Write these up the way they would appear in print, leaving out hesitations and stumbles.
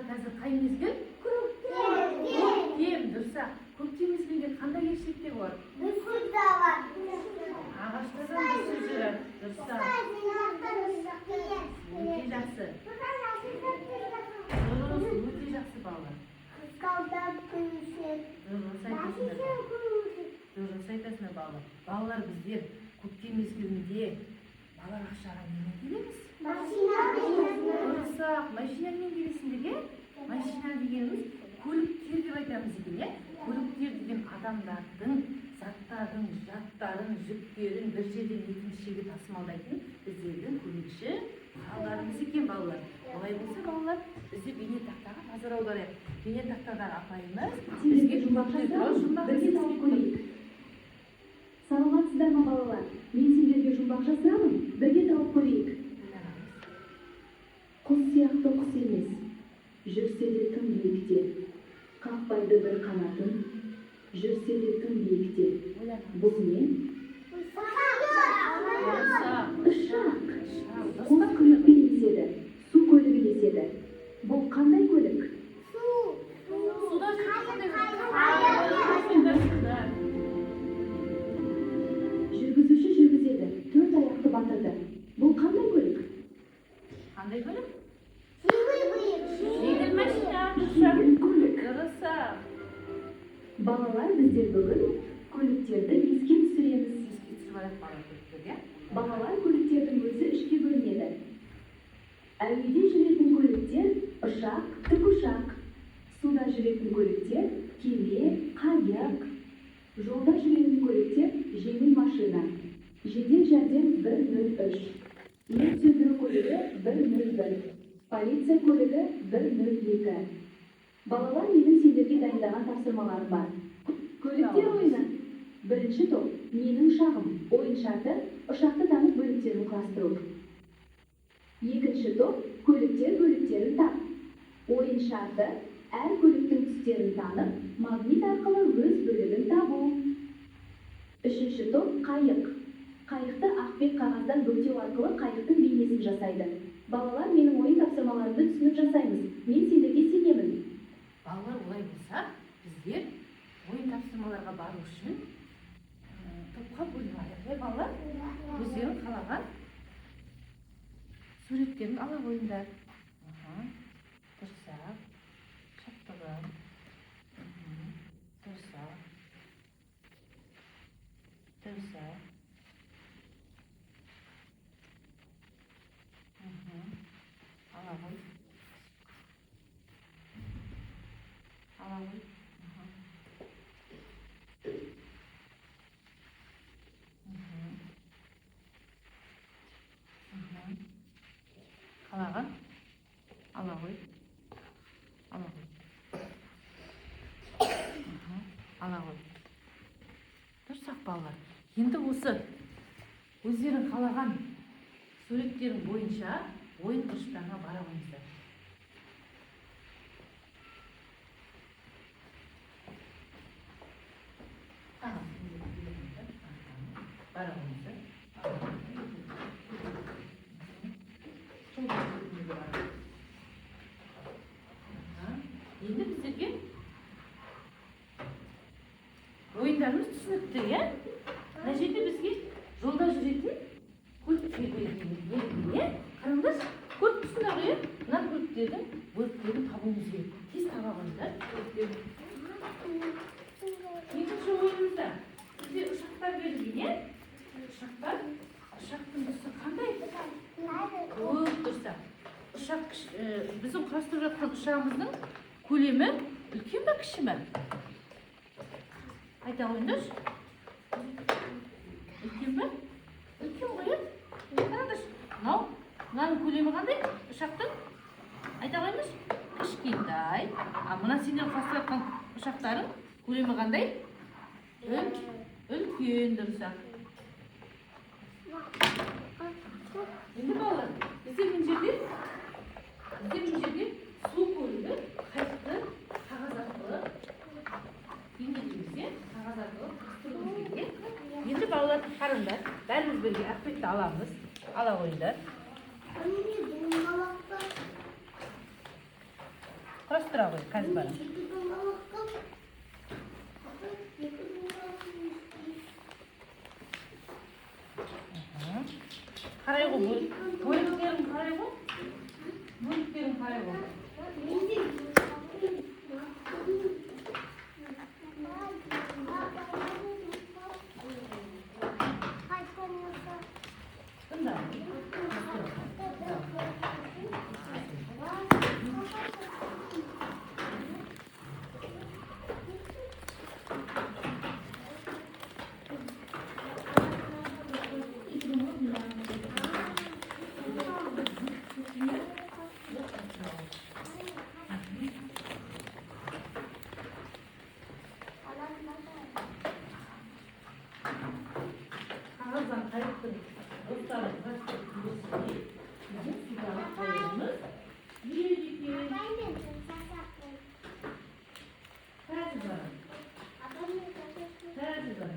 қазір қай мезгіл? Көктем, дұрыс. Көктем мезгілінде қандай ерекшеліктер бар? Ағаштардан бүсір жүреді, дұрыс. Өте жақсы. Дұрыс, өте жақсы балалар. Дұрыс айтасыңдар балалар. Балалар біздер көктем мезгілінде балалар ақшаға немен келеміз? Дұрыс, машинамен келесіңдер, машина дегеніміз көліктер деп айтамыз екен, көліктер деген адамдардың, заттардың, жаттарын, жүктерін бір жерден екінші жерге тасымалдайтын біздердің көмекші құралдарымыз екен балалар. Олай болса балалар, бізде бейнетақтаға назар аударайық. Бейнетақтадағы апайымыз бізге жұмбақша бірге тауып көрейік. Саламатсыздар ма балалар? Мен сендерге жұмбақша сұрамын, бірге тауып көрейік. Құс сияқты құс емес, жүрсе де тым биікте, қақпайды бір қанатын, жүрсе де тым биікте. Бұл не? Ұшақ. Құс көлікпен еседі, су көлігі деседі. Бұл қандай көлік? Суда жүргізуші жүргізеді, төрт аяқты батырды. Бұл қандай көлік? Қандай көлік? Жеңіл машина. Жеңіл көлік. Дұрыс. Балалар, біздер бүгін көліктерді еске түсіреміз. Еске түсіріп алайық балалар көліктерге. Балалар, көліктердің өзі үшке бөлінеді. Әуеде жүретін көліктер ұшақ, тікұшақ. Суда жүретін көліктер кеме, қайық. Жолда жүретін көліктер жеңіл машина. Жедел жәрдем 103. Өрт сөндіру көлігі 101. Полиция көлігі 102. Балалар, менің сендерге дайындаған тапсырмаларым бар. Көліктер ойыны. Бірінші топ, менің ұшағым. Ойын шарты, ұшақты танып бөліктерін құрастыру. Екінші топ, көліктер бөліктерін тап. Ойын шарты, әр көліктің түстерін танып, магнит арқылы өз бөлігін табу. Үшінші топ, қайық. Қайықты ақбет қағаздан бөлтеу арқылы қайықтың бейнесін жасайды. Балалар, менің ойын тапсырмаларымды түсініп жасаймыз. Мен сендерге сенемін. Балалар, олай болса, біздер ойын тапсырмаларға бару үшін топқа бөлініп алайық. Балалар, өздерің қалаған суреттерін ала қойыңдар. Дұрыс. Шаттығын. Дұрыс. Дұрыс. Ала қой. Ала қой. Қалаған? Ала қой. Ала қой. Ала қой. Дұрыс балалар. Енді осы өздерің қалаған суреттерің бойынша ойын бұрыштарына бара қойыңыздар. Бара қойыңыздар. Енді біздерге ойындарымыз түсінікті, е? Мына жерде бізге жолда жүретін көліктер белгілі, е? Қараңдар, көріп тұрсыңдар ғой, е? Мына көліктердің бөліктерін табуымыз керек. Тез таба қойыңдар. Екінші ойынымызда бізде ұшақтар берілген, е? Ұшақтың түсі қандай? Көп тұрса. Біздің құрастырып жатқан ұшағымыздың көлемі үлкен бе, кіші ме? Айта қойыңдар. Үлкен бе? Үлкен ғой, е? Қараңдар. Мынаның көлемі қандай? Ұшақтың? Айта қойыңдар. Кішкентай. Мына сендер құрастырып жатқан ұшақтардың көлемі қандай? Үлкен, дұрыс. Енді балалар, бізде мына жерде су көлігі қайықты қағаз арқылы бейнелеуімізде, қағаз арқылы құрастыруымыз керек. Енді балалар, қараңдар, бәріміз бірге ақбетті аламыз. Ала қойыңдар. құрастыра қой қазір бара. Қарай ғой, бөліктерін қарай ғой. Бөліктерін қарай ғой. Ağızdan kayıttım. Dostlarım kaçtı. Bizim sudan koyduğumuz yiyecek yemek. Tercih var. Tercih var.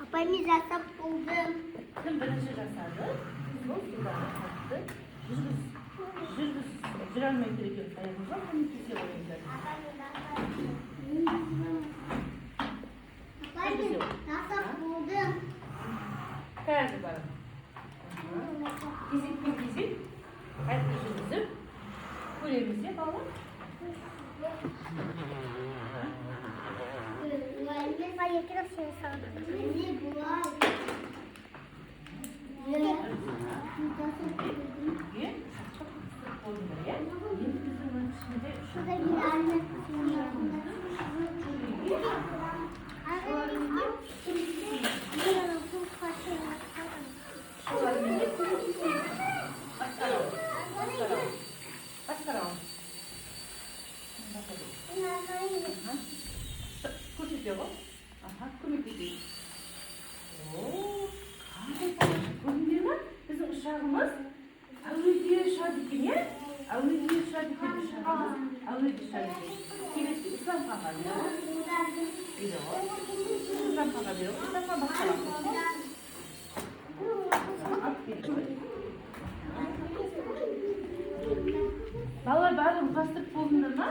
Apamı zaten buldum. Kim birinci жасады? Сол судан қатты. Жүре алмай тұр екен. Аяғыңызға көмектесе қойыңыздар. Apamı zaten buldum. Қазір барам. Кезекпен-кезек қайтып жүргізіп көреміз де балалар. Я кидал все сам. Şurada bir anne. Көрсетеді ғой? Аха, көмектесейік. Ооо, қандай балаша, көрдіңдер ме? Біздің ұшағымыз әуеде ұшады екен, иә? Әуеде ұшады екен ұшағымыз. Әуеде ұшады екен. Келесі Исламханға береді ғой? Береді ғой? Исламханға береді ғой? Исламхан басқалап қойсын. Алып береді ғой? Балалар барлығын құрастырып болдыңдар ма?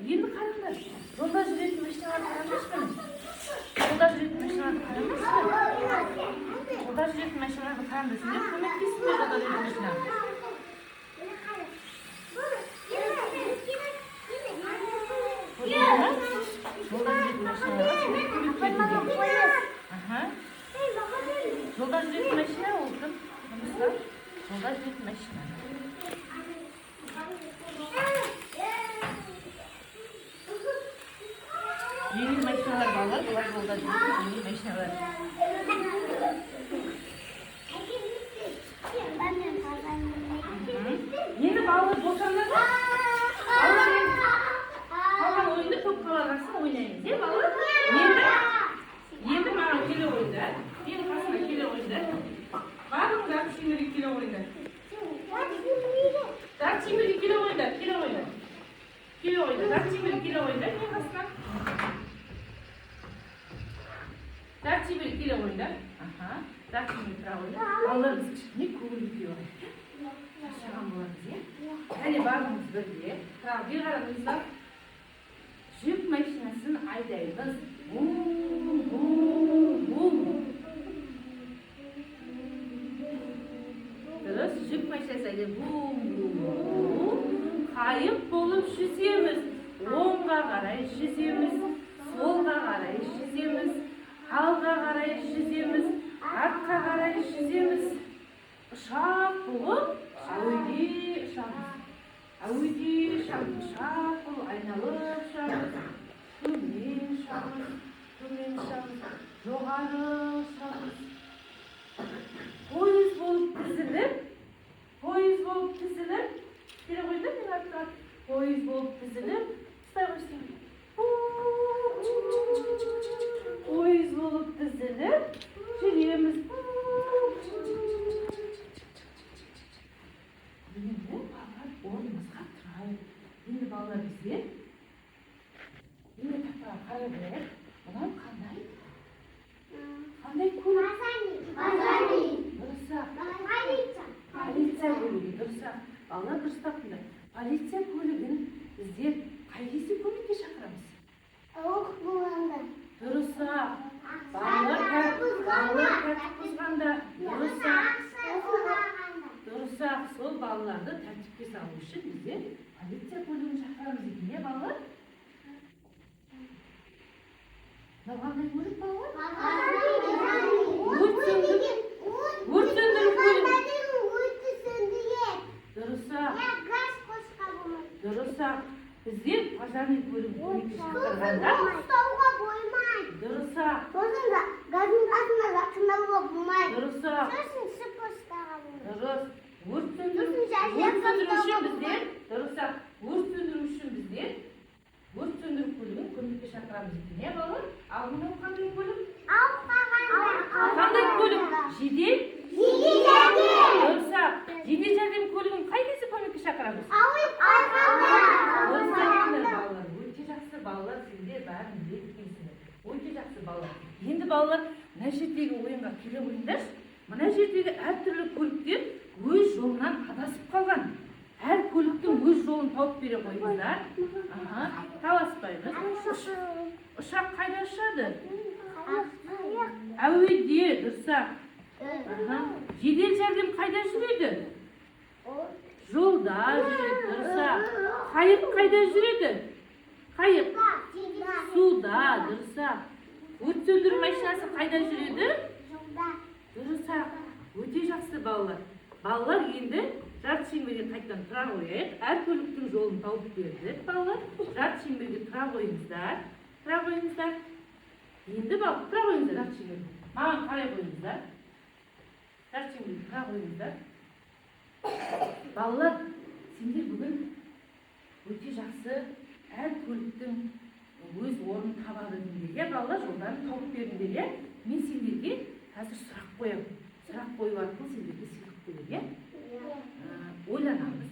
Енді қараңдар. Жолда жүретін машиналарды қараңдаршы міне. Жолда жүретін машиналарды қараңдаршы. Жолда жүретін машиналарды қараңдар. Сендер көмектесіңдер жолда жүретін машиналарды. Көрдіңдер ме? Жолда жүретін машиналарға сендер көмектесіңдер. Аха. Жолда жүретін машина ол кім? Жұмыста. Жолда жүретін машина. Yeni makineler bağlar, bunlar yolda değil, yeni makineler. Yeni bağlar boşanlar da. Bağlar oyunda top kalarsın oynayın diye bağlar. Yeni bana kilo oyunda. Yeni kasına kilo oyunda. Var mı da şimdi kilo oyunda? Daha şimdi kilo oyunda, kilo oyunda. Kilo oyunda, daha şimdi kilo oyunda. Yeni kasına. Дачи бір келе ойындар. Аха. Дачи бір тұра ойындар. Балаларымыз кішкене көңіл күй ойнайды. Шаршаған боламыз, иә? Әлі барлығымыз бірге. Тұра, бері қараңыздар. Жүк машинасын айдаймыз. Бум. Дұрыс, жүк машинасы айдаймыз. Бум. Қайық болып жүземіз. Оңға қарай жүземіз. Солға қарай жүземіз. Алға қарай жүземіз, артқа қарай жүземіз. Ұшақ болып, әуеде ұшамыз. Әуеде ұшамыз, ұшақ болып айналып ұшамыз. Төмен ұшамыз, жоғары ұшамыз. Пойыз болып тізіліп, келе қойды, мен артқа. Пойыз болып тізіліп, ұстай қойсын. қарап көрейік. Мынау қандай? Қандай көлік? Дұрыс-ақ. Полиция көлігі, дұрыс-ақ. Балалар дұрыс таптыңдар. Полиция көлігін біздер қай кезде көмекке шақырамыз? Дұрыс-ақ. Балалар тәртіп бұзғанда. Дұрыс-ақ. Сол балаларды тәртіпке салу үшін біздер полиция көлігін шақырамыз екен, не балалар? Мынау қандай көлік балалар? Өрт сөндіру көлігі. Дұрыс-ақ. Дұрыс-ақ. Біздер пожарный көлігін көмекке шақырғанда. Дұрыс-ақ. Дұрыс-ақ. Дұрыс. Өрт сөндіру үшін біздер. Дұрыс-ақ. Өрт сөндіру үшін біздер өрт сөндіру көлігін көмекке шақырамыз екен, не балалар? Ал мынау қандай көлік? Қандай көлік? Жедел? Дұрыс-ақ. Жедел жәрдем көлігін қай кезде көмекке шақырамыз? Балалар, өте жақсы балалар, сендер бәрін біледі екенсіңдер. Өте жақсы балалар. Енді балалар, мына жердегі ойынға келе қойыңдаршы. Мына жердегі әртүрлі көліктер өз жолынан адасып қалған. Әр көліктің өз жолын тауып бере қойыңдар. Таласпаймыз. Ұшақ қайда ұшады? Әуеде, дұрыс-ақ. Жедел жәрдем қайда жүреді? Жолда жүреді, дұрыс-ақ. Қайық қайда жүреді? Қайық. Суда, дұрыс-ақ. Өрт сөндіру машинасы қайда жүреді? Дұрыс-ақ. Өте жақсы балалар. Балалар енді жарты шеңберге қайтадан тұра қояйық. Әр көліктің жолын тауып бердік, балалар. Жарты шеңберге тұра қойыңыздар. Тұра қойыңыздар. Енді балалар, тұра қойыңыздар жарты шеңберге. Маған қарай қойыңыздар. Жарты шеңберге тұра қойыңыздар. Балалар, сендер бүгін өте жақсы әр көліктің өз орнын табады деңдерге, балалар жолдарын тауып бердіңдер, е? Мен сендерге қазір сұрақ қоямын. Сұрақ қою арқылы сендерге сыйлық беремін, е? Ойланамыз.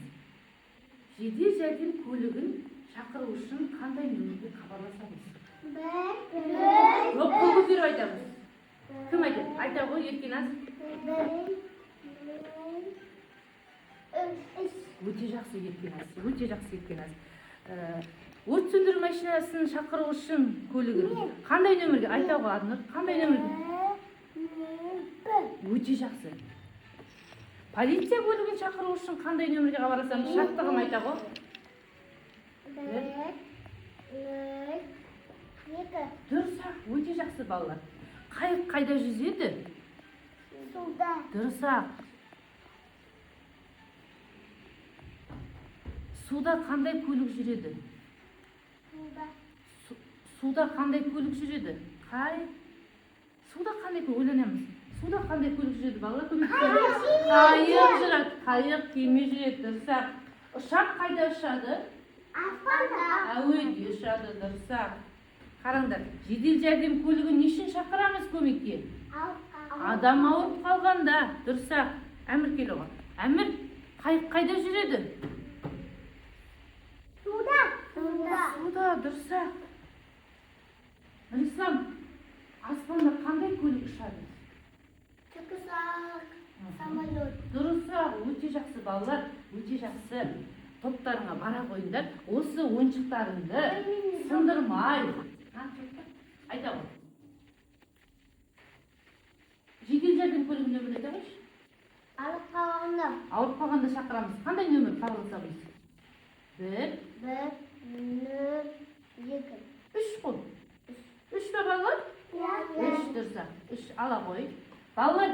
Жедел жәрдем көлігін шақыру үшін қандай нөмірге хабарласамыз? Жоқ, қол көтеріп айтамыз. Кім айтады? Айта ғой, Еркеназ. Өте жақсы Еркеназ, өте жақсы Еркеназ. Өрт сөндіру машинасын шақыру үшін көлігін қандай нөмірге? Айта ғой, Арнұр. Қандай нөмірге? Өте жақсы. Полиция көлігін шақыру үшін қандай нөмірге хабарласамыз? Шаттығым айта ғой. Дұрыс-ақ, өте жақсы балалар. Қайық қайда жүзеді? Дұрыс-ақ. Суда қандай көлік жүреді? Суда қандай көлік жүреді? Суда қандай көлік? Ойланамыз. Суда қандай көлік жүреді? Балалар көмектесіңдер. Қайық жүреді. Қайық, кеме жүреді. Дұрыс-ақ. Ұшақ қайда ұшады? Әуеде ұшады. Дұрыс-ақ. Қараңдар, жедел жәрдем көлігін не үшін шақырамыз көмекке? Адам ауырып қалғанда. Дұрыс-ақ. Әмір келе ғой. Әмір, қайық қайда жүреді? Суда, дұрыс-ақ. Рислам, аспанда қандай көлік ұшады? Дұрыс-ақ, өте жақсы балалар, өте жақсы. Топтарыңа бара қойыңдар. Осы ойыншықтарыңды сындырмай. Айта ғой. Жедел жәрдем көлігінің нөмірін айта қойшы. Ауырып қалғанда шақырамыз. Қандай нөмір хабарласамыз? 1, 2, 3 қой. 3 па балалар? 3 дұрыс-ақ. 3 ала қой. Балалар,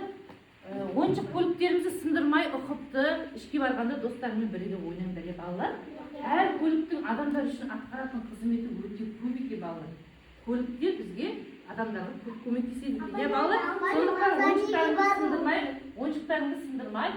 ойыншық көліктерімізді сындырмай, ұқыпты, ішке барғанда достарымен бірге ойнаңдар, балалар. Әр көліктің адамдар үшін атқаратын қызметі өте көп екен, балалар. Көліктер бізге адамдарға көп көмектеседі екен, балалар. Сондықтан ойыншықтарыңызды сындырмай